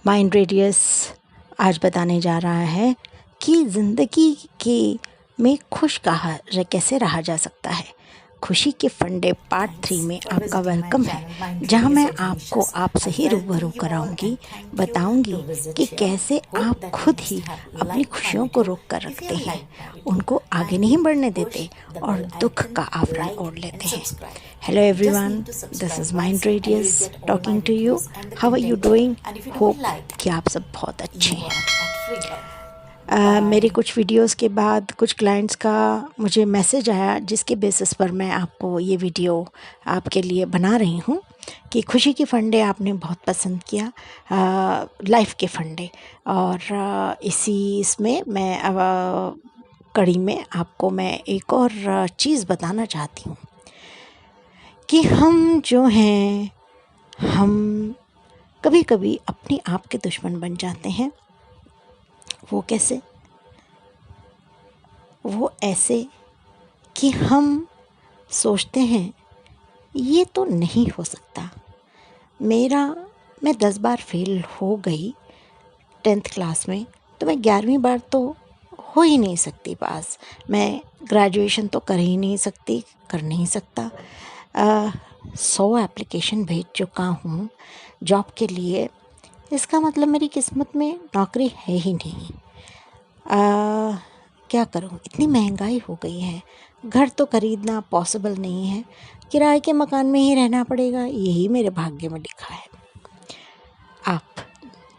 Mind radius आज बताने जा रहा है कि ज़िंदगी के में खुश कैसे रहा जा सकता है। खुशी के फंडे पार्ट 3 में आपका वेलकम है, जहां मैं आपको आपसे ही रूबरू कराऊंगी, बताऊंगी कि कैसे आप खुद ही अपनी खुशियों को रोक कर रखते हैं, उनको आगे नहीं बढ़ने देते और दुख का आवरण ओढ़ लेते हैं। Hello everyone, this is Mind Radius talking to you. How are you doing? Hope कि आप सब बहुत अच्छे हैं। मेरे कुछ वीडियोस के बाद कुछ क्लाइंट्स का मुझे मैसेज आया, जिसके बेसिस पर मैं आपको ये वीडियो आपके लिए बना रही हूँ कि खुशी के फंडे आपने बहुत पसंद किया, लाइफ के फंडे। और इसमें मैं कड़ी में आपको मैं एक और चीज़ बताना चाहती हूँ कि हम जो हैं, हम कभी कभी अपने आप के दुश्मन बन जाते हैं। वो कैसे? वो ऐसे कि हम सोचते हैं ये तो नहीं हो सकता। मैं 10 बार फेल हो गई 10th क्लास में, तो मैं 11वीं बार तो हो ही नहीं सकती पास। मैं ग्रेजुएशन तो कर ही नहीं सकती, कर नहीं सकता। 100 एप्लीकेशन भेज चुका हूँ जॉब के लिए, इसका मतलब मेरी किस्मत में नौकरी है ही नहीं। क्या करूं, इतनी महंगाई हो गई है, घर तो खरीदना पॉसिबल नहीं है, किराए के मकान में ही रहना पड़ेगा, यही मेरे भाग्य में लिखा है। आप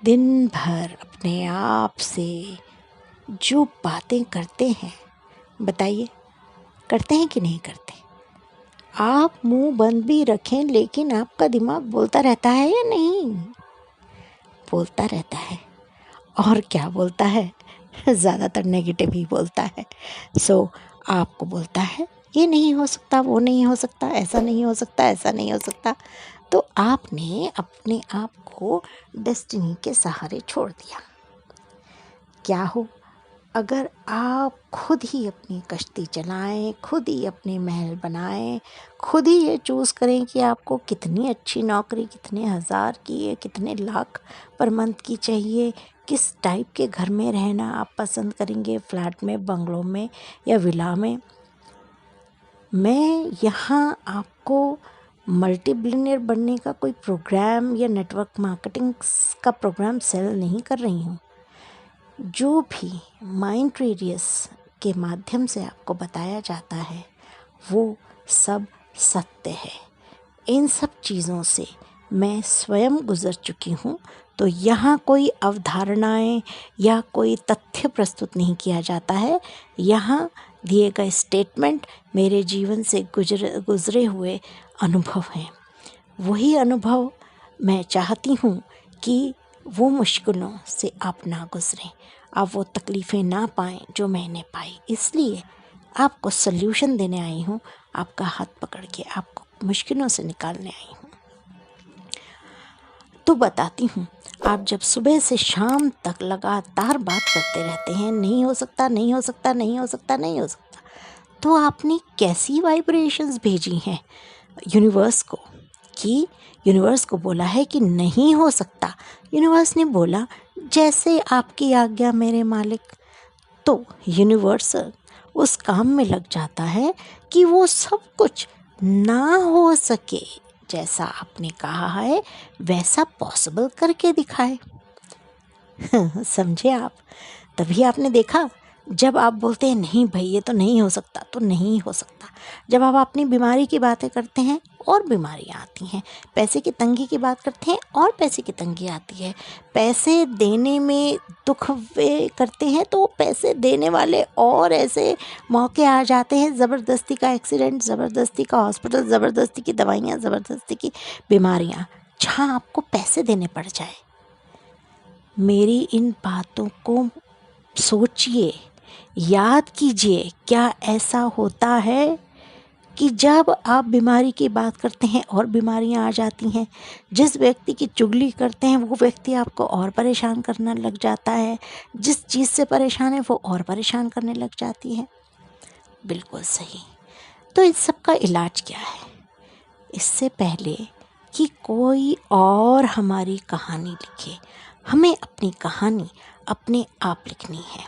दिन भर अपने आप से जो बातें करते हैं, बताइए करते हैं कि नहीं करते? आप मुंह बंद भी रखें, लेकिन आपका दिमाग बोलता रहता है या नहीं? बोलता रहता है। और क्या बोलता है? ज़्यादातर नेगेटिव ही बोलता है। आपको बोलता है ये नहीं हो सकता, वो नहीं हो सकता, ऐसा नहीं हो सकता, ऐसा नहीं हो सकता। तो आपने अपने आप को डेस्टिनी के सहारे छोड़ दिया। क्या हो अगर आप खुद ही अपनी कश्ती चलाएं, खुद ही अपने महल बनाएं, खुद ही ये चूज़ करें कि आपको कितनी अच्छी नौकरी, कितने हज़ार की है, कितने लाख पर मंथ की चाहिए, किस टाइप के घर में रहना आप पसंद करेंगे, फ्लैट में, बंगलों में या विला में। मैं यहाँ आपको मल्टी बिलियनियर बनने का कोई प्रोग्राम या नेटवर्क मार्केटिंग का प्रोग्राम सेल नहीं कर रही हूँ। जो भी माइंड रेडियस के माध्यम से आपको बताया जाता है वो सब सत्य है। इन सब चीज़ों से मैं स्वयं गुज़र चुकी हूँ, तो यहाँ कोई अवधारणाएं या कोई तथ्य प्रस्तुत नहीं किया जाता है। यहाँ दिए गए स्टेटमेंट मेरे जीवन से गुज़रे हुए अनुभव हैं। वही अनुभव मैं चाहती हूँ कि वो मुश्किलों से आप ना गुज़रें, आप वो तकलीफ़ें ना पाएँ जो मैंने पाई। इसलिए आपको सल्यूशन देने आई हूँ, आपका हाथ पकड़ के आपको मुश्किलों से निकालने आई हूँ। तो बताती हूँ, आप जब सुबह से शाम तक लगातार बात करते रहते हैं, नहीं हो सकता, नहीं हो सकता, नहीं हो सकता, नहीं हो सकता, तो आपने कैसी वाइब्रेशंस भेजी हैं यूनिवर्स को, कि यूनिवर्स को बोला है कि नहीं हो सकता। यूनिवर्स ने बोला जैसे आपकी आज्ञा मेरे मालिक। तो यूनिवर्स उस काम में लग जाता है कि वो सब कुछ ना हो सके, जैसा आपने कहा है वैसा पॉसिबल करके दिखाए। समझे आप? तभी आपने देखा, जब आप बोलते हैं नहीं भाई ये तो नहीं हो सकता, तो नहीं हो सकता। जब आप अपनी बीमारी की बातें करते हैं और बीमारियां आती हैं, पैसे की तंगी की बात करते हैं और पैसे की तंगी आती है, पैसे देने में दुख वे करते हैं तो पैसे देने वाले और ऐसे मौके आ जाते हैं, ज़बरदस्ती का एक्सीडेंट, ज़बरदस्ती का हॉस्पिटल, ज़बरदस्ती की दवाइयाँ, ज़बरदस्ती की बीमारियाँ, जहाँ आपको पैसे देने पड़ जाए। मेरी इन बातों को सोचिए, याद कीजिए, क्या ऐसा होता है कि जब आप बीमारी की बात करते हैं और बीमारियां आ जाती हैं, जिस व्यक्ति की चुगली करते हैं वो व्यक्ति आपको और परेशान करने लग जाता है, जिस चीज़ से परेशान है वो और परेशान करने लग जाती है। बिल्कुल सही। तो इस सब का इलाज क्या है? इससे पहले कि कोई और हमारी कहानी लिखे। हमें अपनी कहानी अपने आप लिखनी है,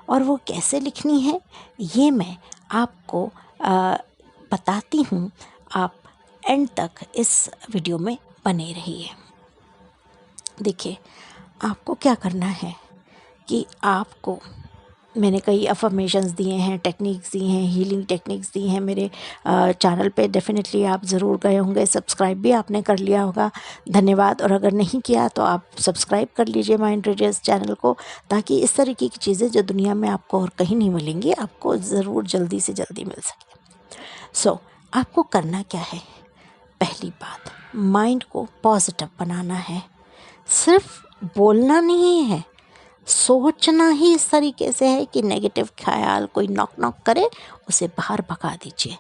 और वो कैसे लिखनी है ये मैं आपको बताती हूँ। आप एंड तक इस वीडियो में बने रहिए। देखिए, आपको क्या करना है कि आपको मैंने कई अफर्मेशंस दिए हैं, टेक्निक्स दी हैं, हीलिंग टेक्निक्स दी हैं मेरे चैनल पे। डेफिनेटली आप ज़रूर गए होंगे, सब्सक्राइब भी आपने कर लिया होगा, धन्यवाद। और अगर नहीं किया तो आप सब्सक्राइब कर लीजिए माइंड रीडर्स चैनल को, ताकि इस तरीके की चीज़ें जो दुनिया में आपको और कहीं नहीं मिलेंगी, आपको ज़रूर जल्दी से जल्दी मिल सके। आपको करना क्या है? पहली बात, माइंड को पॉजिटिव बनाना है। सिर्फ बोलना नहीं है, सोचना ही इस तरीके से है कि नेगेटिव ख्याल कोई नॉक नॉक करे उसे बाहर भगा दीजिए,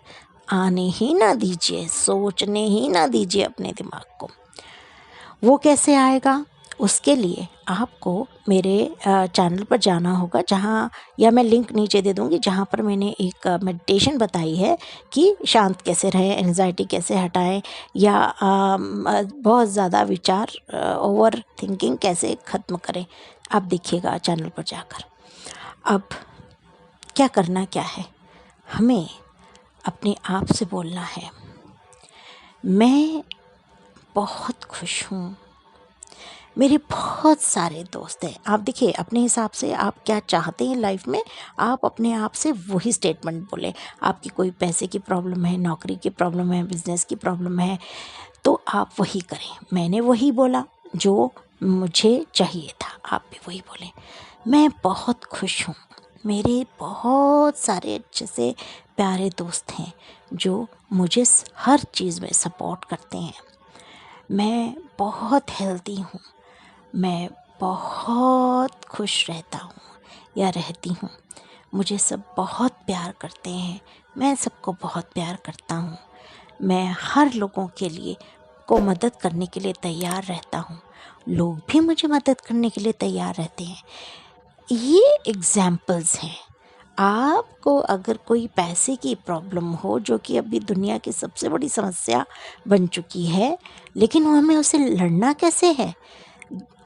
आने ही ना दीजिए, सोचने ही ना दीजिए अपने दिमाग को। वो कैसे आएगा? उसके लिए आपको मेरे चैनल पर जाना होगा, जहाँ, या मैं लिंक नीचे दे दूँगी, जहाँ पर मैंने एक मेडिटेशन बताई है कि शांत कैसे रहें, एंजाइटी कैसे हटाएं, या बहुत ज़्यादा विचार, ओवर थिंकिंग कैसे ख़त्म करें। आप देखिएगा चैनल पर जाकर। अब क्या करना क्या है? हमें अपने आप से बोलना है, मैं बहुत खुश हूँ, मेरे बहुत सारे दोस्त हैं। आप देखिए, अपने हिसाब से आप क्या चाहते हैं लाइफ में, आप अपने आप से वही स्टेटमेंट बोलें। आपकी कोई पैसे की प्रॉब्लम है, नौकरी की प्रॉब्लम है, बिजनेस की प्रॉब्लम है, तो आप वही करें। मैंने वही बोला जो मुझे चाहिए था, आप भी वही बोलें। मैं बहुत खुश हूँ, मेरे बहुत सारे अच्छे से प्यारे दोस्त हैं जो मुझे हर चीज़ में सपोर्ट करते हैं। मैं बहुत हेल्दी हूँ, मैं बहुत खुश रहता हूँ या रहती हूँ, मुझे सब बहुत प्यार करते हैं, मैं सबको बहुत प्यार करता हूँ, मैं हर लोगों के लिए को मदद करने के लिए तैयार रहता हूँ, लोग भी मुझे मदद करने के लिए तैयार रहते हैं। ये एग्ज़ाम्पल्स हैं। आपको अगर कोई पैसे की प्रॉब्लम हो, जो कि अभी दुनिया की सबसे बड़ी समस्या बन चुकी है, लेकिन हमें उसे लड़ना कैसे है?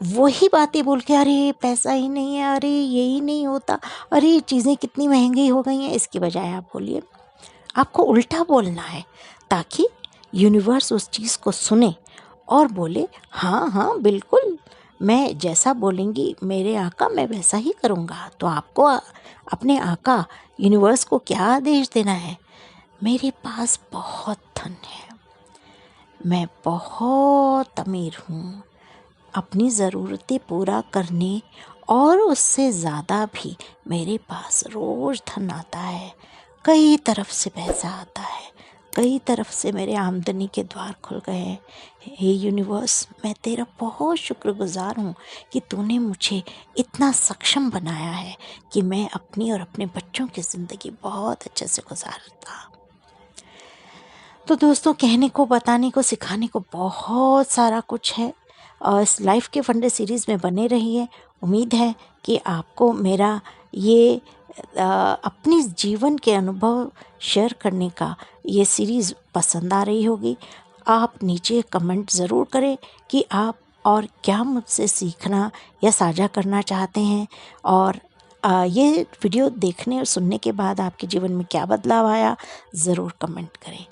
वही बातें बोल के, अरे पैसा ही नहीं है, अरे यही नहीं होता, अरे चीज़ें कितनी महंगी हो गई हैं, इसकी बजाय आप बोलिए, आपको उल्टा बोलना है, ताकि यूनिवर्स उस चीज़ को सुने और बोले, हाँ हाँ बिल्कुल, मैं जैसा बोलेंगी मेरे आका, मैं वैसा ही करूँगा। तो आपको अपने आका यूनिवर्स को क्या आदेश देना है? मेरे पास बहुत धन है, मैं बहुत अमीर हूँ, अपनी ज़रूरतें पूरा करने और उससे ज़्यादा भी मेरे पास रोज़ धन आता है, कई तरफ से पैसा आता है, कई तरफ से मेरे आमदनी के द्वार खुल गए हैं। हे यूनिवर्स, मैं तेरा बहुत शुक्रगुज़ार हूँ कि तूने मुझे इतना सक्षम बनाया है कि मैं अपनी और अपने बच्चों की ज़िंदगी बहुत अच्छे से गुजारता। तो दोस्तों, कहने को, बताने को, सिखाने को बहुत सारा कुछ है, और इस लाइफ के फंडे सीरीज़ में बने रहिए। उम्मीद है कि आपको मेरा ये अपनी जीवन के अनुभव शेयर करने का ये सीरीज़ पसंद आ रही होगी। आप नीचे कमेंट ज़रूर करें कि आप और क्या मुझसे सीखना या साझा करना चाहते हैं, और ये वीडियो देखने और सुनने के बाद आपके जीवन में क्या बदलाव आया, ज़रूर कमेंट करें।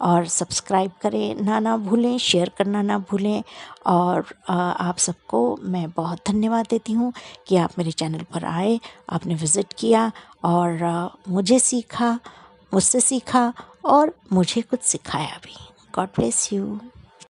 और सब्सक्राइब करें ना भूलें, शेयर करना ना भूलें। और आप सबको मैं बहुत धन्यवाद देती हूँ कि आप मेरे चैनल पर आए, आपने विज़िट किया और मुझसे सीखा और मुझे कुछ सिखाया भी। God bless you.